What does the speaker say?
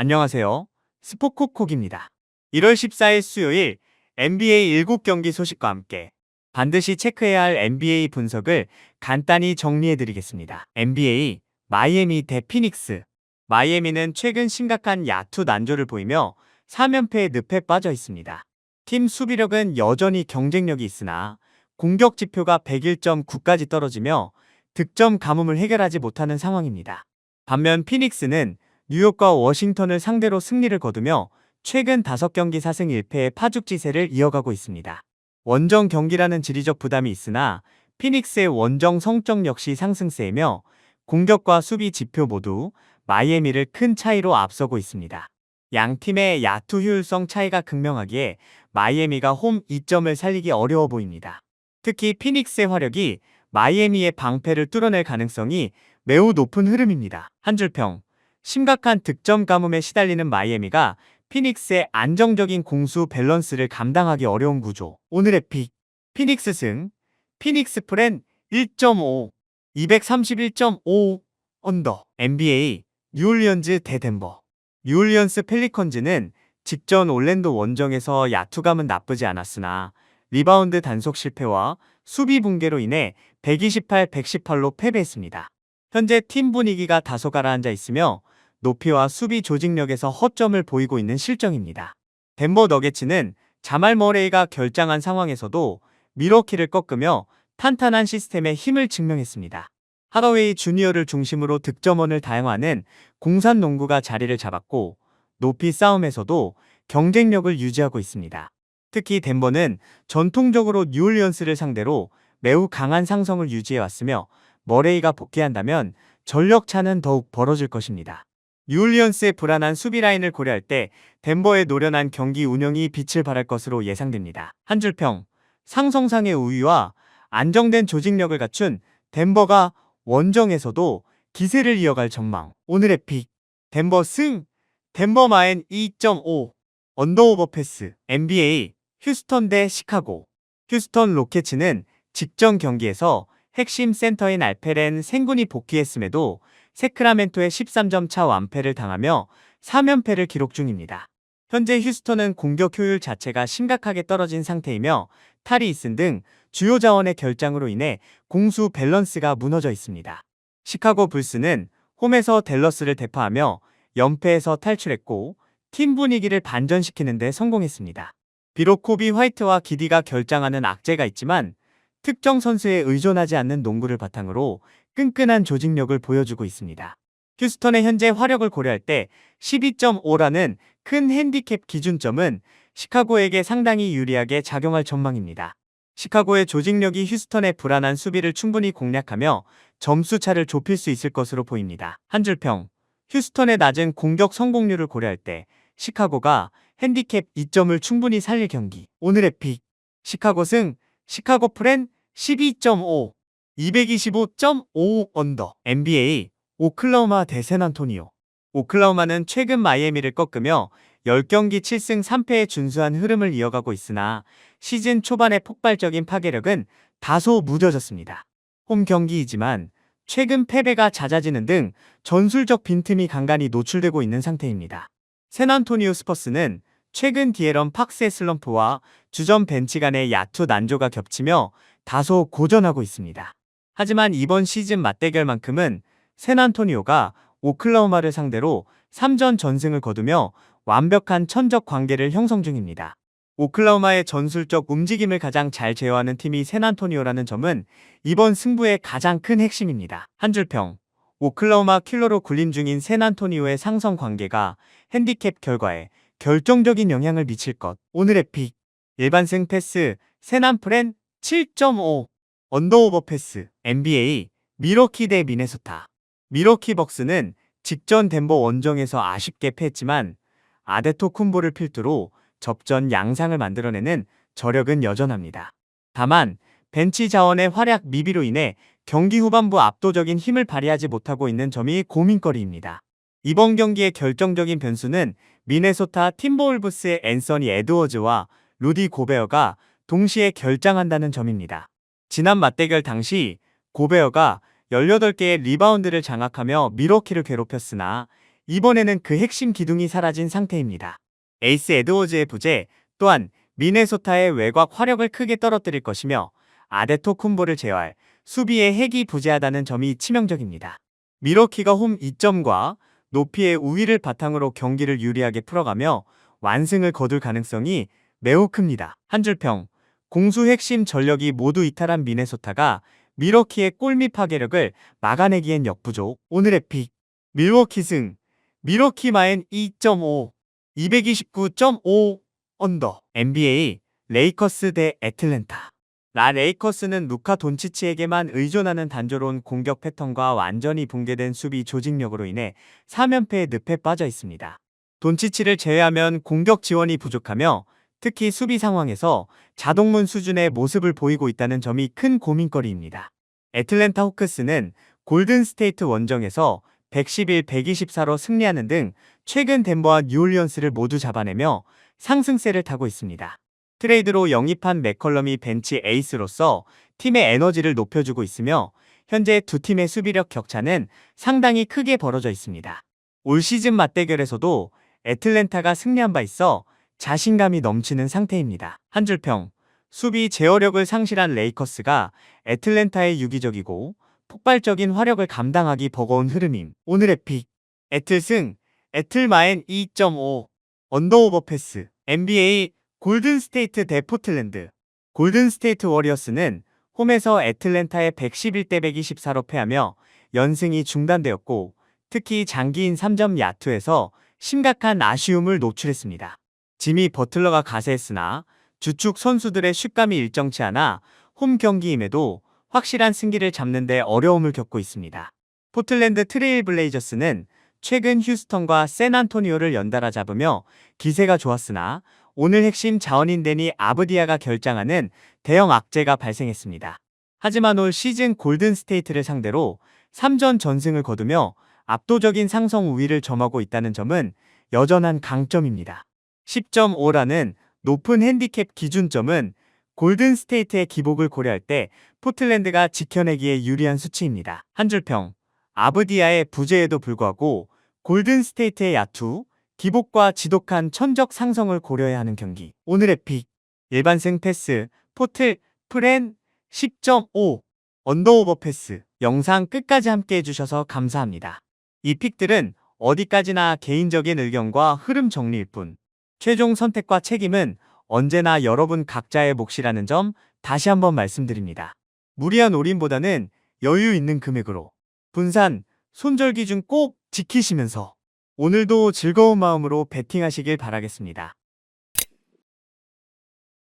안녕하세요. 스포콕콕입니다. 1월 14일 수요일 NBA 7경기 소식과 함께 반드시 체크해야 할 NBA 분석을 간단히 정리해드리겠습니다. NBA 마이애미 대 피닉스. 마이애미는 최근 심각한 야투 난조를 보이며 3연패의 늪에 빠져 있습니다. 팀 수비력은 여전히 경쟁력이 있으나 공격 지표가 101.9까지 떨어지며 득점 가뭄을 해결하지 못하는 상황입니다. 반면 피닉스는 뉴욕과 워싱턴을 상대로 승리를 거두며 최근 5경기 4승 1패의 파죽지세를 이어가고 있습니다. 원정 경기라는 지리적 부담이 있으나 피닉스의 원정 성적 역시 상승세이며 공격과 수비 지표 모두 마이애미를 큰 차이로 앞서고 있습니다. 양 팀의 야투 효율성 차이가 극명하기에 마이애미가 홈 2점을 살리기 어려워 보입니다. 특히 피닉스의 화력이 마이애미의 방패를 뚫어낼 가능성이 매우 높은 흐름입니다. 한 줄평. 심각한 득점 가뭄에 시달리는 마이애미가 피닉스의 안정적인 공수 밸런스를 감당하기 어려운 구조. 오늘의 픽. 피닉스 승. 피닉스 프렌 1.5. 231.5 언더. NBA 뉴올리언즈 대 덴버. 뉴올리언스 펠리컨즈는 직전 올랜도 원정에서 야투감은 나쁘지 않았으나 리바운드 단속 실패와 수비 붕괴로 인해 128-118로 패배했습니다. 현재 팀 분위기가 다소 가라앉아 있으며 높이와 수비 조직력에서 허점을 보이고 있는 실정입니다. 덴버 너게츠는 자말 머레이가 결장한 상황에서도 밀워키를 꺾으며 탄탄한 시스템의 힘을 증명했습니다. 하더웨이 주니어를 중심으로 득점원을 다양화하는 공산 농구가 자리를 잡았고 높이 싸움에서도 경쟁력을 유지하고 있습니다. 특히 덴버는 전통적으로 뉴올리언스를 상대로 매우 강한 상성을 유지해왔으며 머레이가 복귀한다면 전력차는 더욱 벌어질 것입니다. 뉴올리언스의 불안한 수비 라인을 고려할 때 덴버의 노련한 경기 운영이 빛을 발할 것으로 예상됩니다. 한 줄평. 상성상의 우위와 안정된 조직력을 갖춘 덴버가 원정에서도 기세를 이어갈 전망. 오늘의 픽. 덴버 승. 덴버 마엔 2.5. 언더오버 패스. NBA 휴스턴 대 시카고. 휴스턴 로켓츠는 직전 경기에서 핵심 센터인 알페렌 생군이 복귀했음에도 세크라멘토의 13점 차 완패를 당하며 3연패를 기록 중입니다. 현재 휴스턴은 공격 효율 자체가 심각하게 떨어진 상태이며 타리이슨 등 주요 자원의 결장으로 인해 공수 밸런스가 무너져 있습니다. 시카고 불스는 홈에서 댈러스를 대파하며 연패에서 탈출했고 팀 분위기를 반전시키는 데 성공했습니다. 비록 코비 화이트와 기디가 결장하는 악재가 있지만 특정 선수에 의존하지 않는 농구를 바탕으로 끈끈한 조직력을 보여주고 있습니다. 휴스턴의 현재 화력을 고려할 때 12.5라는 큰 핸디캡 기준점은 시카고에게 상당히 유리하게 작용할 전망입니다. 시카고의 조직력이 휴스턴의 불안한 수비를 충분히 공략하며 점수차를 좁힐 수 있을 것으로 보입니다. 한 줄평. 휴스턴의 낮은 공격 성공률을 고려할 때 시카고가 핸디캡 2점을 충분히 살릴 경기. 오늘의 픽. 시카고 승. 시카고 프렌 12.5. 225.5 언더. NBA 오클라호마 대 샌안토니오. 오클라호마는 최근 마이애미를 꺾으며 10경기 7승 3패의 준수한 흐름을 이어가고 있으나 시즌 초반의 폭발적인 파괴력은 다소 무뎌졌습니다. 홈 경기이지만 최근 패배가 잦아지는 등 전술적 빈틈이 간간히 노출되고 있는 상태입니다. 샌안토니오 스퍼스는 최근 디에런 팍스의 슬럼프와 주전 벤치 간의 야투 난조가 겹치며 다소 고전하고 있습니다. 하지만 이번 시즌 맞대결만큼은 샌안토니오가 오클라호마를 상대로 3전 전승을 거두며 완벽한 천적 관계를 형성 중입니다. 오클라호마의 전술적 움직임을 가장 잘 제어하는 팀이 샌안토니오라는 점은 이번 승부의 가장 큰 핵심입니다. 한 줄평. 오클라호마 킬러로 군림 중인 샌안토니오의 상성 관계가 핸디캡 결과에 결정적인 영향을 미칠 것. 오늘의 픽. 일반승 패스 샌안프렌 7.5. 언더오버 패스. NBA 밀워키 대 미네소타. 밀워키 벅스는 직전 덴버 원정에서 아쉽게 패했지만 아데토쿤보를 필두로 접전 양상을 만들어내는 저력은 여전합니다. 다만 벤치 자원의 활약 미비로 인해 경기 후반부 압도적인 힘을 발휘하지 못하고 있는 점이 고민거리입니다. 이번 경기의 결정적인 변수는 미네소타 팀버울브스의 앤서니 에드워즈와 루디 고베어가 동시에 결장한다는 점입니다. 지난 맞대결 당시 고베어가 18개의 리바운드를 장악하며 밀워키를 괴롭혔으나 이번에는 그 핵심 기둥이 사라진 상태입니다. 에이스 에드워즈의 부재 또한 미네소타의 외곽 화력을 크게 떨어뜨릴 것이며 아데토쿤보를 제어할 수비의 핵이 부재하다는 점이 치명적입니다. 미러키가 홈 2점과 높이의 우위를 바탕으로 경기를 유리하게 풀어가며 완승을 거둘 가능성이 매우 큽니다. 한 줄평, 공수 핵심 전력이 모두 이탈한 미네소타가 미러키의 골밑 파괴력을 막아내기엔 역부족. 오늘의 픽, 밀워키 승, 미러키 마인 2.5, 229.5 언더. NBA 레이커스 대 애틀랜타. 레이커스는 루카 돈치치에게만 의존하는 단조로운 공격 패턴과 완전히 붕괴된 수비 조직력으로 인해 3연패의 늪에 빠져 있습니다. 돈치치를 제외하면 공격 지원이 부족하며 특히 수비 상황에서 자동문 수준의 모습을 보이고 있다는 점이 큰 고민거리입니다. 애틀랜타 호크스는 골든스테이트 원정에서 111-124로 승리하는 등 최근 덴버와 뉴올리언스를 모두 잡아내며 상승세를 타고 있습니다. 트레이드로 영입한 맥컬럼이 벤치 에이스로서 팀의 에너지를 높여주고 있으며 현재 두 팀의 수비력 격차는 상당히 크게 벌어져 있습니다. 올 시즌 맞대결에서도 애틀랜타가 승리한 바 있어 자신감이 넘치는 상태입니다. 한 줄평, 수비 제어력을 상실한 레이커스가 애틀랜타의 유기적이고 폭발적인 화력을 감당하기 버거운 흐름임. 오늘의 픽, 애틀승, 애틀마인 2.5 언더오버 패스. NBA 골든스테이트 대 포틀랜드. 골든스테이트 워리어스는 홈에서 애틀랜타에 111-124로 패하며 연승이 중단되었고 특히 장기인 3점 야투에서 심각한 아쉬움을 노출했습니다. 지미 버틀러가 가세했으나 주축 선수들의 슛감이 일정치 않아 홈 경기임에도 확실한 승기를 잡는 데 어려움을 겪고 있습니다. 포틀랜드 트레일 블레이저스는 최근 휴스턴과 샌안토니오를 연달아 잡으며 기세가 좋았으나 오늘 핵심 자원인 데니 아브디아가 결장하는 대형 악재가 발생했습니다. 하지만 올 시즌 골든스테이트를 상대로 3전 전승을 거두며 압도적인 상성 우위를 점하고 있다는 점은 여전한 강점입니다. 10.5라는 높은 핸디캡 기준점은 골든스테이트의 기복을 고려할 때 포틀랜드가 지켜내기에 유리한 수치입니다. 한 줄평, 아브디아의 부재에도 불구하고 골든스테이트의 야투, 기복과 지독한 천적 상성을 고려해야 하는 경기. 오늘의 픽, 일반승 패스, 포틀, 프렌 10.5 언더오버 패스. 영상 끝까지 함께 해주셔서 감사합니다. 이 픽들은 어디까지나 개인적인 의견과 흐름 정리일 뿐 최종 선택과 책임은 언제나 여러분 각자의 몫이라는 점 다시 한번 말씀드립니다. 무리한 올인보다는 여유 있는 금액으로 분산, 손절 기준 꼭 지키시면서 오늘도 즐거운 마음으로 베팅하시길 바라겠습니다.